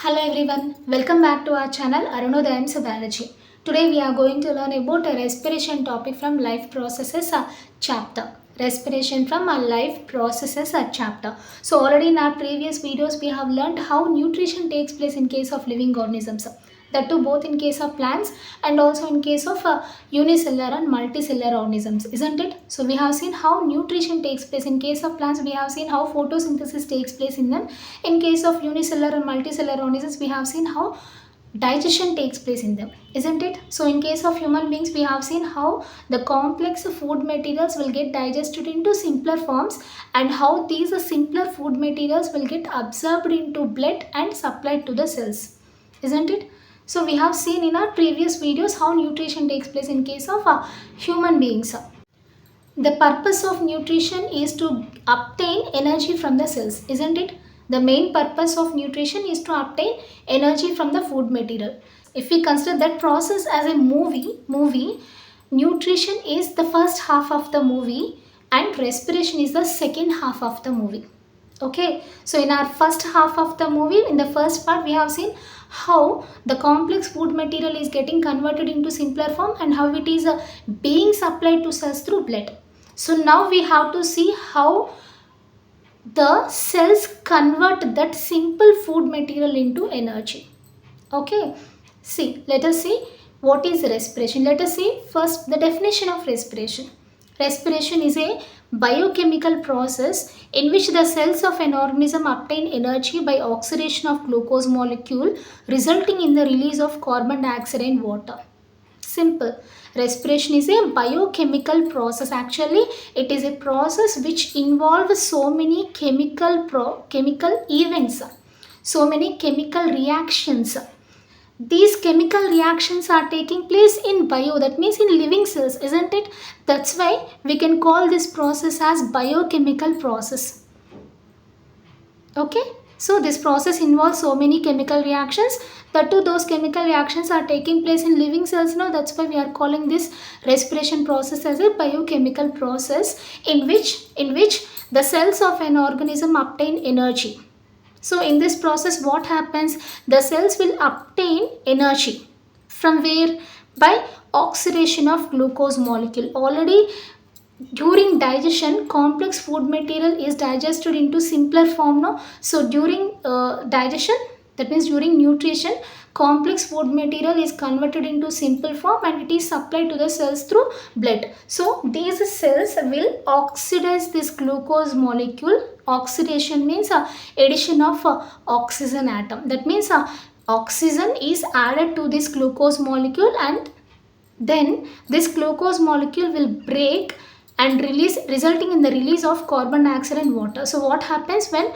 Hello everyone, welcome back to our channel Arunodayam Biology. Today we are going to learn about a respiration topic from life processes chapter. Respiration from our life processes chapter. So already in our previous videos we have learned how nutrition takes place in case of living organisms. That too both in case of plants and also in case of unicellular and multicellular organisms, isn't it? So we have seen how nutrition takes place in case of plants. We have seen how photosynthesis takes place in them. In case of unicellular and multicellular organisms, we have seen how digestion takes place in them, isn't it? So in case of human beings, we have seen how the complex food materials will get digested into simpler forms and how these simpler food materials will get absorbed into blood and supplied to the cells, isn't it? So we have seen in our previous videos how nutrition takes place in case of human beings. The purpose of nutrition is to obtain energy from the cells, isn't it? The main purpose of nutrition is to obtain energy from the food material. If we consider that process as a movie, nutrition is the first half of the movie and respiration is the second half of the movie. Okay, so in our first half of the movie, in the first part, we have seen how the complex food material is getting converted into simpler form and how it is being supplied to cells through blood. So now we have to see how the cells convert that simple food material into energy. Okay, let us see what is respiration. Let us see first the definition of respiration. Respiration is a biochemical process in which the cells of an organism obtain energy by oxidation of glucose molecule resulting in the release of carbon dioxide and water. Simple. Respiration is a biochemical process. Actually, it is a process which involves so many chemical events, so many chemical reactions. These chemical reactions are taking place in bio, that means in living cells, isn't it? That's why we can call this process as biochemical process. Okay, so this process involves so many chemical reactions. That too, those chemical reactions are taking place in living cells now. That's why we are calling this respiration process as a biochemical process in which the cells of an organism obtain energy. So in this process, what happens? The cells will obtain energy from where? By oxidation of glucose molecule. Already during digestion, complex food material is digested into simpler form now. So during digestion, that means during nutrition, complex food material is converted into simple form and it is supplied to the cells through blood. So these cells will oxidize this glucose molecule. Oxidation means addition of oxygen atom. That means oxygen is added to this glucose molecule and then this glucose molecule will break and release, resulting in the release of carbon dioxide and water. So what happens when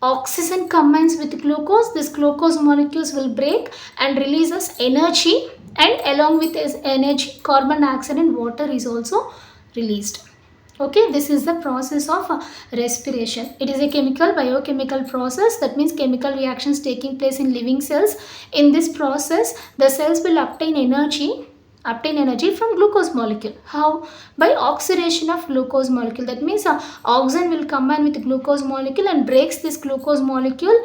oxygen combines with glucose? This glucose molecules will break and releases energy, and along with this energy, carbon dioxide and water is also released. Okay, this is the process of respiration. It is a biochemical process. That means chemical reactions taking place in living cells. In this process, the cells will obtain energy from glucose molecule. How? By oxidation of glucose molecule. That means oxygen will combine with glucose molecule and breaks this glucose molecule,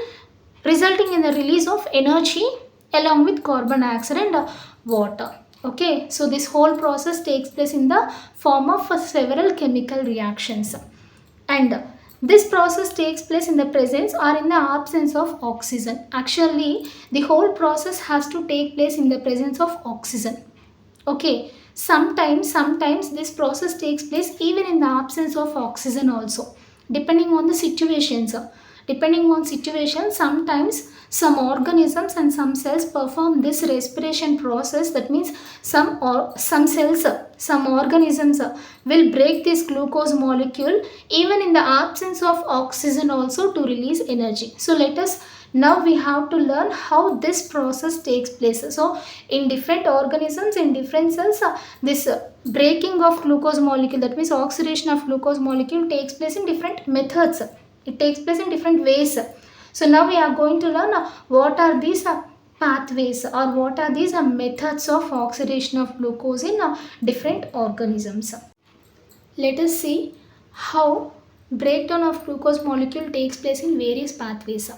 resulting in the release of energy along with carbon dioxide and water. Okay, so this whole process takes place in the form of several chemical reactions, and this process takes place in the presence or in the absence of oxygen. Actually, the whole process has to take place in the presence of oxygen. Okay, sometimes this process takes place even in the absence of oxygen also, depending on the situations. Depending on situation, sometimes some organisms and some cells perform this respiration process. That means some cells, some organisms will break this glucose molecule even in the absence of oxygen also to release energy. So now we have to learn how this process takes place. So in different organisms, in different cells, this breaking of glucose molecule, that means oxidation of glucose molecule, takes place in different methods. It takes place in different ways. So now we are going to learn what are these pathways or what are these methods of oxidation of glucose in different organisms. Let us see how breakdown of glucose molecule takes place in various pathways.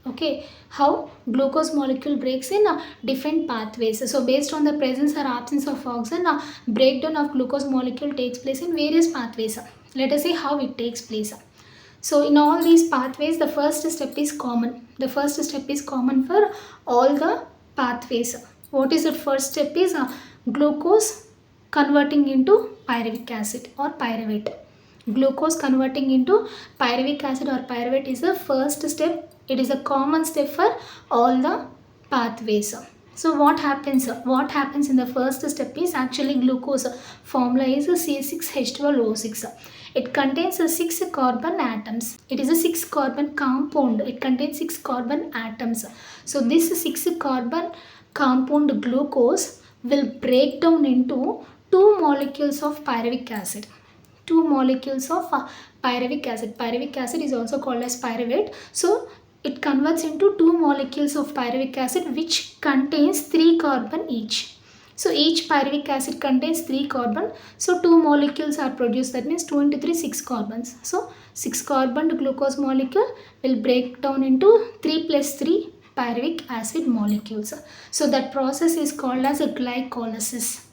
Okay, how glucose molecule breaks in different pathways. So based on the presence or absence of oxygen, breakdown of glucose molecule takes place in various pathways. Let us see how it takes place. So in all these pathways, the first step is common. The first step is common for all the pathways. What is the first step is glucose converting into pyruvic acid or pyruvate. Glucose converting into pyruvic acid or pyruvate is the first step. It is a common step for all the pathways. So what happens? What happens in the first step is actually glucose formula is C6H12O6. It contains 6 carbon atoms. It is a 6 carbon compound. It contains 6 carbon atoms. So this 6 carbon compound glucose will break down into 2 molecules of pyruvic acid. 2 molecules of pyruvic acid. Pyruvic acid is also called as pyruvate. So it converts into 2 molecules of pyruvic acid which contains 3 carbon each. So each pyruvic acid contains 3 carbon. So 2 molecules are produced. That means 2 into 3, 6 carbons. So 6 carbon glucose molecule will break down into 3 plus 3 pyruvic acid molecules. So that process is called as a glycolysis.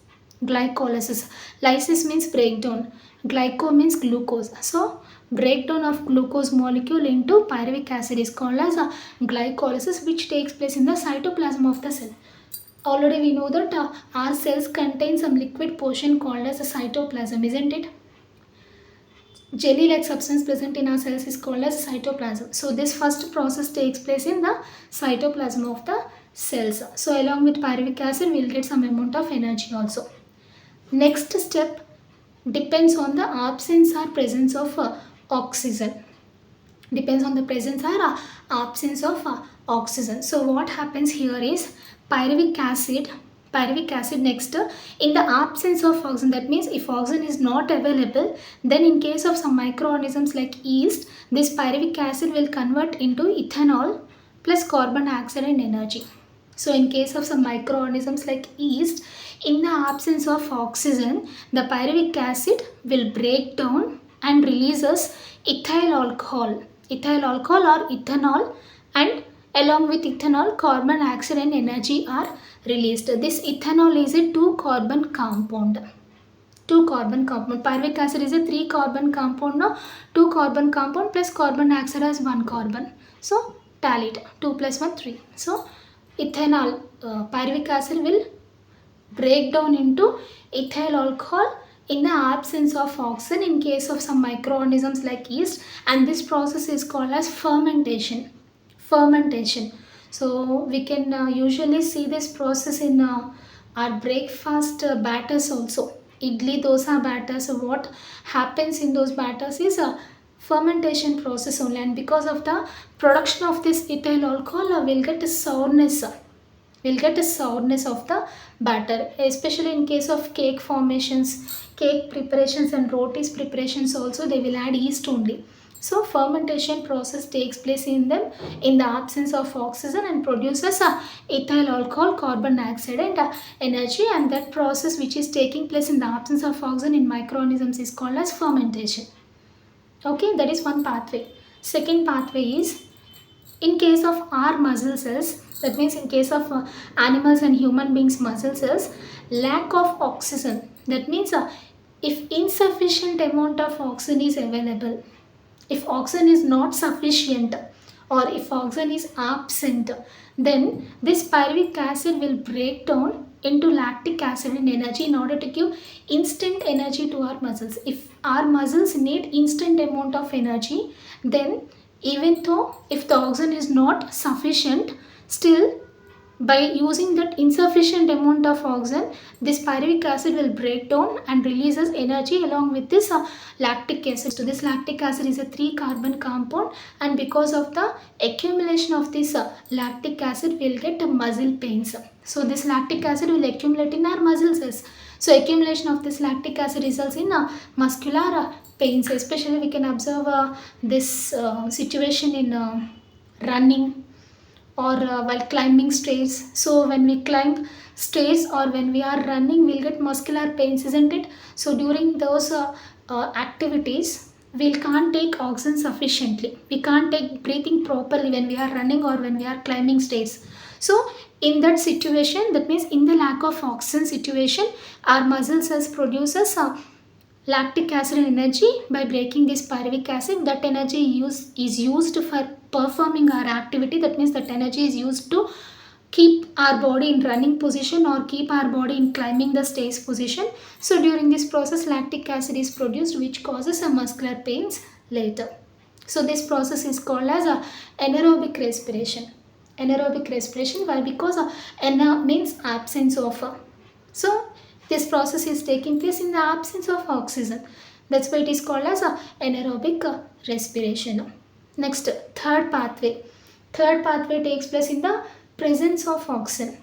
Glycolysis. Lysis means breakdown. Glyco means glucose. So breakdown of glucose molecule into pyruvic acid is called as a glycolysis, which takes place in the cytoplasm of the cell. Already we know that our cells contain some liquid portion called as a cytoplasm, isn't it? Jelly-like substance present in our cells is called as cytoplasm. So this first process takes place in the cytoplasm of the cells. So along with pyruvic acid, we will get some amount of energy also. Next step depends on the absence or presence of oxygen. Depends on the presence or absence of oxygen. So what happens here is pyruvic acid next in the absence of oxygen, that means if oxygen is not available, then in case of some microorganisms like yeast, this pyruvic acid will convert into ethanol plus carbon dioxide and energy. So in case of some microorganisms like yeast, in the absence of oxygen, the pyruvic acid will break down and releases ethyl alcohol or ethanol, and along with ethanol, carbon dioxide and energy are released. This ethanol is a 2 carbon compound. 2 carbon compound. Pyruvic acid is a 3 carbon compound. No? 2 carbon compound plus carbon dioxide as 1 carbon. So tally it. 2 plus 1, 3. So ethanol, pyruvic acid will break down into ethyl alcohol in the absence of oxygen in case of some microorganisms like yeast, and this process is called as fermentation. So we can usually see this process in our breakfast batters also. Idli, dosa batters. So what happens in those batters is a fermentation process only, and because of the production of this ethyl alcohol, we'll get a sourness. We'll get a sourness of the batter, especially in case of cake formations, cake preparations and rotis preparations also they will add yeast only. So fermentation process takes place in them in the absence of oxygen and produces ethyl alcohol, carbon dioxide and energy, and that process which is taking place in the absence of oxygen in microorganisms is called as fermentation. Okay, that is one pathway. Second pathway is in case of our muscle cells, that means in case of animals and human beings muscle cells, lack of oxygen, that means if insufficient amount of oxygen is available, if oxygen is not sufficient or if oxygen is absent, then this pyruvic acid will break down into lactic acid and energy in order to give instant energy to our muscles. If our muscles need instant amount of energy, then even though if the oxygen is not sufficient, still by using that insufficient amount of oxygen, this pyruvic acid will break down and releases energy along with this lactic acid. So this lactic acid is a 3 carbon compound, and because of the accumulation of this lactic acid, we will get muscle pains. So this lactic acid will accumulate in our muscle cells. So accumulation of this lactic acid results in muscular pains. Especially we can observe this situation in running or while climbing stairs. So when we climb stairs or when we are running, we'll get muscular pains, isn't it? So during those activities, we can't take oxygen sufficiently. We can't take breathing properly when we are running or when we are climbing stairs. So in that situation, that means in the lack of oxygen situation, our muscle cells produces lactic acid energy by breaking this pyruvic acid. That energy is used for performing our activity. That means that energy is used to keep our body in running position or keep our body in climbing the stairs position. So during this process, lactic acid is produced, which causes a muscular pains later. So this process is called as a anaerobic respiration. Anaerobic respiration. Why? Because ana means absence of so this process is taking place in the absence of oxygen. That's why it is called as a anaerobic respiration. Next, third pathway. Third pathway takes place in the presence of oxygen.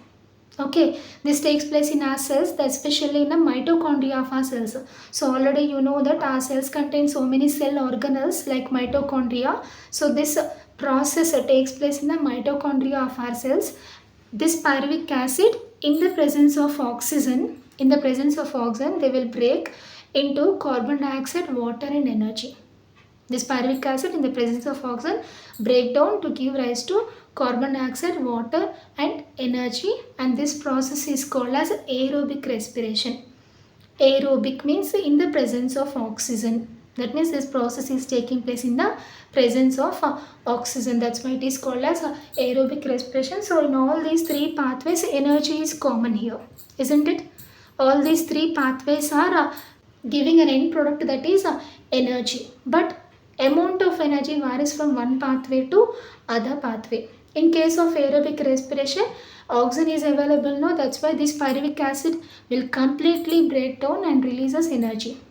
Okay, this takes place in our cells, especially in the mitochondria of our cells. So already you know that our cells contain so many cell organelles like mitochondria. So this process takes place in the mitochondria of our cells. This pyruvic acid, in the presence of oxygen, they will break into carbon dioxide, water and energy. This pyruvic acid in the presence of oxygen break down to give rise to carbon dioxide, water and energy, and this process is called as aerobic respiration. Aerobic means in the presence of oxygen. That means this process is taking place in the presence of oxygen. That's why it is called as aerobic respiration. So in all these three pathways, energy is common here, isn't it? All these three pathways are giving an end product, that is energy. But amount of energy varies from one pathway to other pathway. In case of aerobic respiration, oxygen is available now. That's why this pyruvic acid will completely break down and releases energy.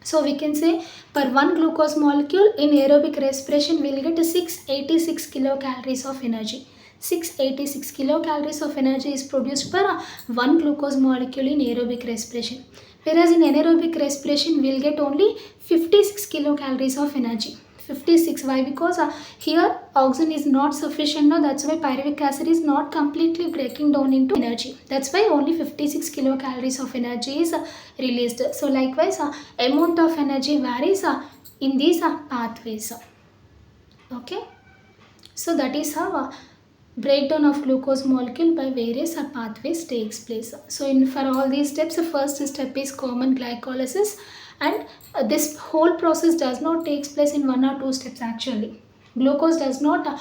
So we can say per one glucose molecule in aerobic respiration we will get 686 kilocalories of energy. 686 kilocalories of energy is produced per one glucose molecule in aerobic respiration. Whereas in anaerobic respiration we will get only 56 kilocalories of energy. 56. Why? Because here oxygen is not sufficient now. That's why pyruvic acid is not completely breaking down into energy. That's why only 56 kilocalories of energy is released. So likewise, amount of energy varies in these pathways. Okay. So that is how breakdown of glucose molecule by various pathways takes place. So for all these steps, the first step is common glycolysis, and this whole process does not take place in one or two steps actually. Glucose does not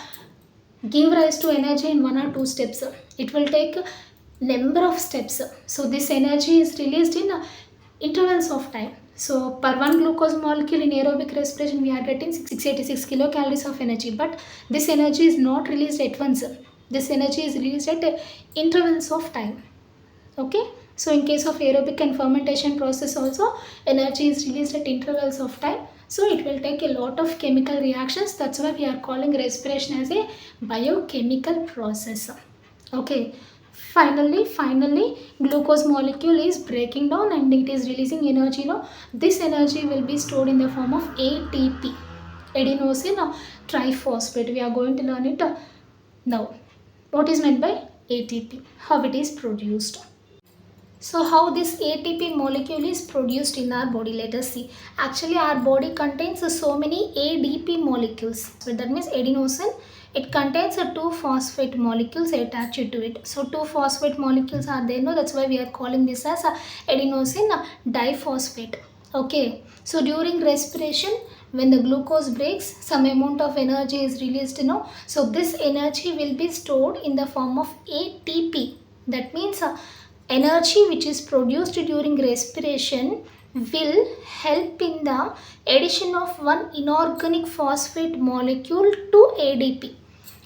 give rise to energy in one or two steps. It will take a number of steps. So this energy is released in intervals of time. So per one glucose molecule in aerobic respiration we are getting 686 kilocalories of energy, but this energy is not released at once. This energy is released at intervals of time. Okay. So in case of aerobic and fermentation process also, energy is released at intervals of time. So it will take a lot of chemical reactions. That's why we are calling respiration as a biochemical process. Okay. Finally, glucose molecule is breaking down and it is releasing energy. Now, this energy will be stored in the form of ATP, adenosine triphosphate. We are going to learn it now. What is meant by ATP? How it is produced? So how this ATP molecule is produced in our body? Let us see. Actually our body contains so many ADP molecules. So that means adenosine. It contains two phosphate molecules attached to it. So two phosphate molecules are there. No, that's why we are calling this as adenosine diphosphate. Okay. So during respiration, when the glucose breaks, some amount of energy is released. So this energy will be stored in the form of ATP. That means energy which is produced during respiration will help in the addition of one inorganic phosphate molecule to ADP.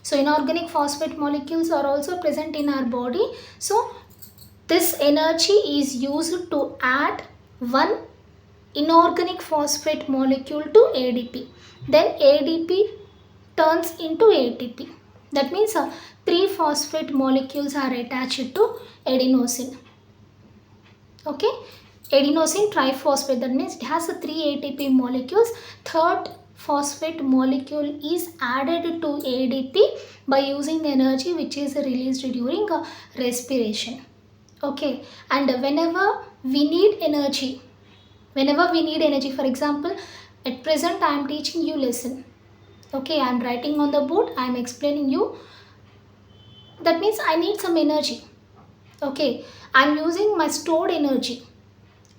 So inorganic phosphate molecules are also present in our body. So this energy is used to add one inorganic phosphate molecule to ADP. Then ADP turns into ATP. That means 3 phosphate molecules are attached to adenosine. Okay, adenosine triphosphate, that means it has 3 ATP molecules. Third phosphate molecule is added to ADP by using the energy which is released during respiration. Okay, and whenever we need energy, for example, At present I am teaching you lesson. Okay, I am writing on the board, I am explaining you. That means I need some energy. Okay, I am using my stored energy.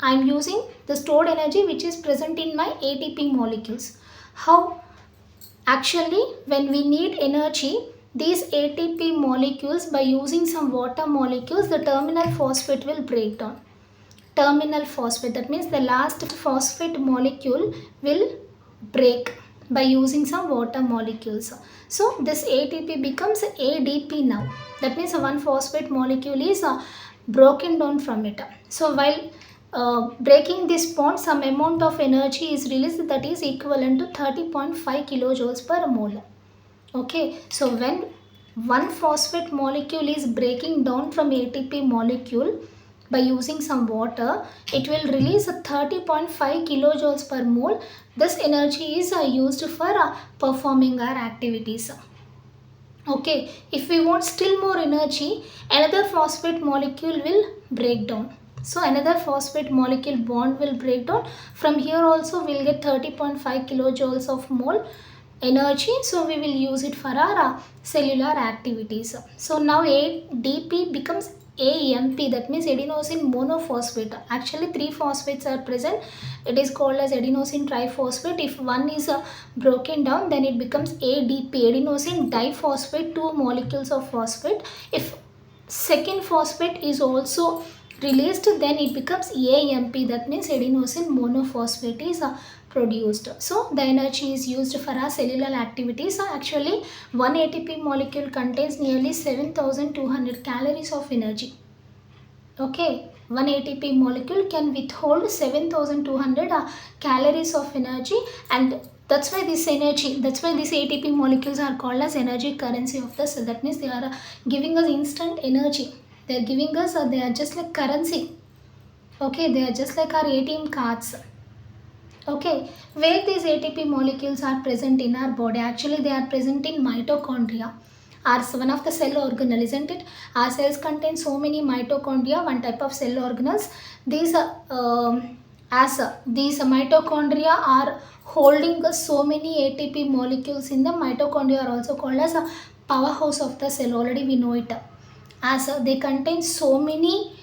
I am using the stored energy which is present in my ATP molecules. How? Actually, when we need energy, these ATP molecules, by using some water molecules, the terminal phosphate will break down. Terminal phosphate, that means the last phosphate molecule will break by using some water molecules. So this ATP becomes ADP now. That means one phosphate molecule is broken down from it. So while breaking this bond, some amount of energy is released, that is equivalent to 30.5 kilojoules per mole. Okay, so when one phosphate molecule is breaking down from ATP molecule by using some water, it will release 30.5 kilojoules per mole. This energy is used for performing our activities. Okay, if we want still more energy, another phosphate molecule will break down. So another phosphate molecule bond will break down. From here also we will get 30.5 kilojoules of mole energy. So we will use it for our cellular activities. So now ADP becomes AMP, that means adenosine monophosphate. Actually 3 phosphates are present. It is called as adenosine triphosphate. If one is broken down, then it becomes ADP, adenosine diphosphate, 2 molecules of phosphate. If second phosphate is also released, then it becomes AMP, that means adenosine monophosphate is produced. So the energy is used for our cellular activities. Actually, one ATP molecule contains nearly 7,200 calories of energy. Okay, one ATP molecule can withhold 7,200 calories of energy, and that's why this ATP molecules are called as energy currency of the cell. That means they are giving us instant energy. They are giving us, they are just like currency. Okay, they are just like our ATM cards. Okay, where these ATP molecules are present in our body? Actually, they are present in mitochondria. Are one of the cell organelle, isn't it? Our cells contain so many mitochondria, one type of cell organelles. These these mitochondria are holding so many ATP molecules in the mitochondria, are also called as a powerhouse of the cell. Already we know it. As they contain so many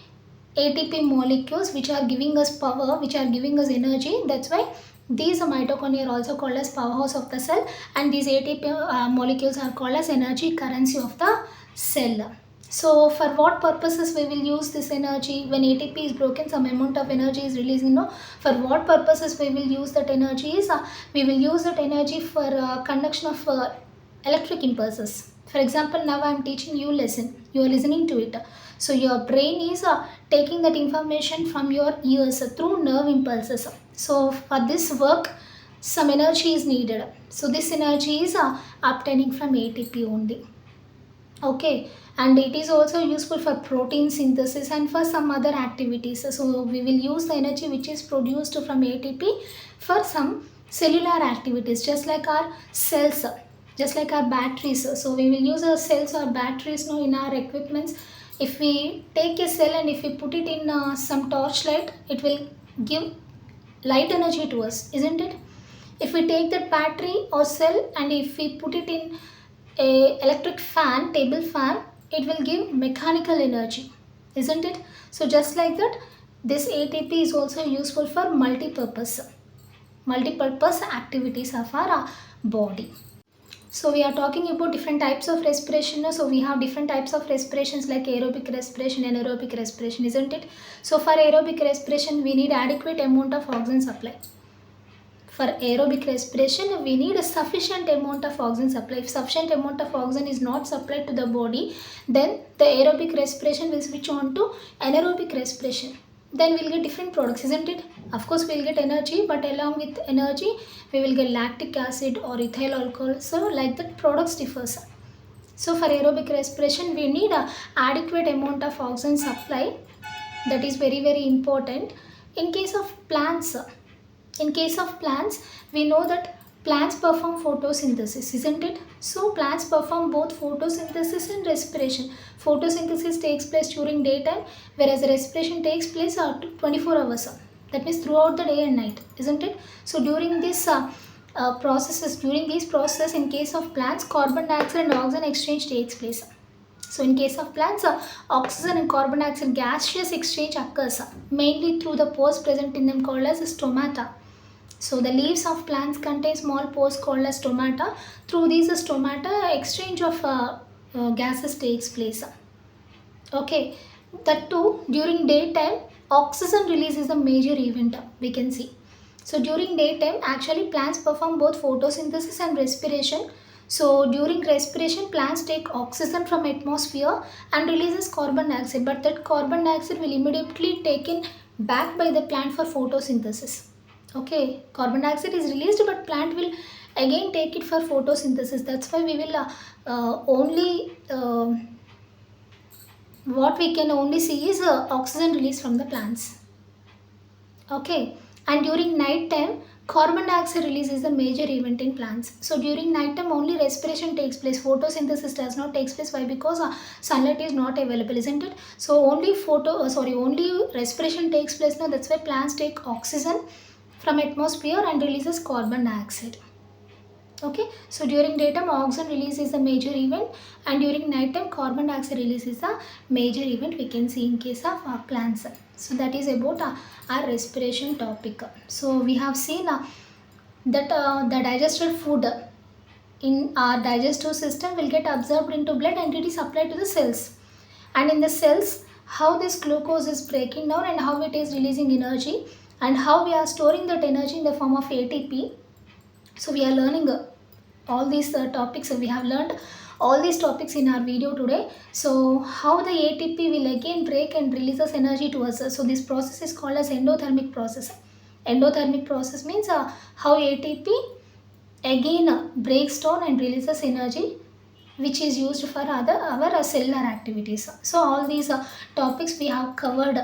ATP molecules which are giving us power, which are giving us energy. That's why these mitochondria are also called as powerhouse of the cell, and these ATP molecules are called as energy currency of the cell. So for what purposes we will use this energy? When ATP is broken, some amount of energy is released. For what purposes we will use that energy is, we will use that energy for conduction of electric impulses. For example, now I am teaching you lesson. You are listening to it. So your brain is taking that information from your ears through nerve impulses. So for this work, some energy is needed. So this energy is obtaining from ATP only. Okay, and it is also useful for protein synthesis and for some other activities. So we will use the energy which is produced from ATP for some cellular activities, just like our cells, just like our batteries. So we will use our cells or batteries now in our equipments. If we take a cell and if we put it in some torchlight, it will give light energy to us, isn't it? If we take that battery or cell and if we put it in a electric fan, table fan, it will give mechanical energy, isn't it? So just like that, this ATP is also useful for multi-purpose activities of our body. So we are talking about different types of respiration. So we have different types of respirations like aerobic respiration, anaerobic respiration, isn't it? So for aerobic respiration, we need adequate amount of oxygen supply. For aerobic respiration, we need a sufficient amount of oxygen supply. If sufficient amount of oxygen is not supplied to the body, then the aerobic respiration will switch on to anaerobic respiration. Then we'll get different products, isn't it? Of course, we'll get energy, but along with energy, we will get lactic acid or ethyl alcohol. So like that, products differs. So for aerobic respiration, we need a adequate amount of oxygen supply. That is very, very important. In case of plants, we know that plants perform photosynthesis, isn't it? So plants perform both photosynthesis and respiration. Photosynthesis takes place during daytime, whereas respiration takes place 24 hours. That means throughout the day and night, isn't it? So during this during these processes, in case of plants, carbon dioxide and oxygen exchange takes place. So in case of plants, oxygen and carbon dioxide gaseous exchange occurs mainly through the pores present in them called as stomata. So the leaves of plants contain small pores called as stomata. Through these stomata, exchange of gases takes place. Okay, that too during daytime, oxygen release is a major event we can see. So during daytime, actually plants perform both photosynthesis and respiration. So during respiration, plants take oxygen from atmosphere and releases carbon dioxide. But that carbon dioxide will immediately taken back by the plant for photosynthesis. Okay, carbon dioxide is released, but plant will again take it for photosynthesis. That's why we will only what we can only see is oxygen release from the plants. Okay, and during night time, carbon dioxide release is the major event in plants. So during night time only respiration takes place, photosynthesis does not take place. Why? Because sunlight is not available, isn't it? So only respiration takes place now. That's why plants take oxygen from atmosphere and releases carbon dioxide. Okay, so during daytime oxygen release is the major event, and during nighttime carbon dioxide release is the major event we can see in case of plants. So that is about our respiration topic. So we have seen that the digested food in our digestive system will get absorbed into blood and it is supplied to the cells. And in the cells, how this glucose is breaking down and how it is releasing energy, and how we are storing that energy in the form of ATP. So we are learning all these topics. We have learned all these topics in our video today. So how the ATP will again break and releases energy to us. So this process is called as endothermic process. Endothermic process means how ATP again breaks down and releases energy which is used for our cellular activities. So all these topics we have covered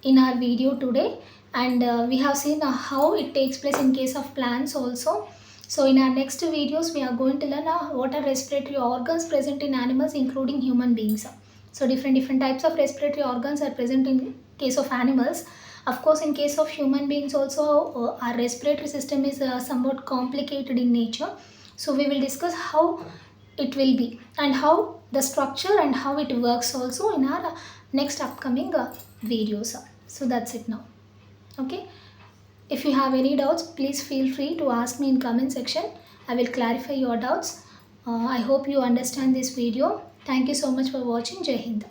in our video today, and we have seen how it takes place in case of plants also. So in our next videos we are going to learn what are respiratory organs present in animals including human beings. So different types of respiratory organs are present in case of animals. Of course, in case of human beings also, our respiratory system is somewhat complicated in nature. So we will discuss how it will be and how the structure and how it works also in our next upcoming videos. So that's it now. Okay. If you have any doubts, please feel free to ask me in comment section. I will clarify your doubts. I hope you understand this video. Thank you so much for watching. Jai Hind.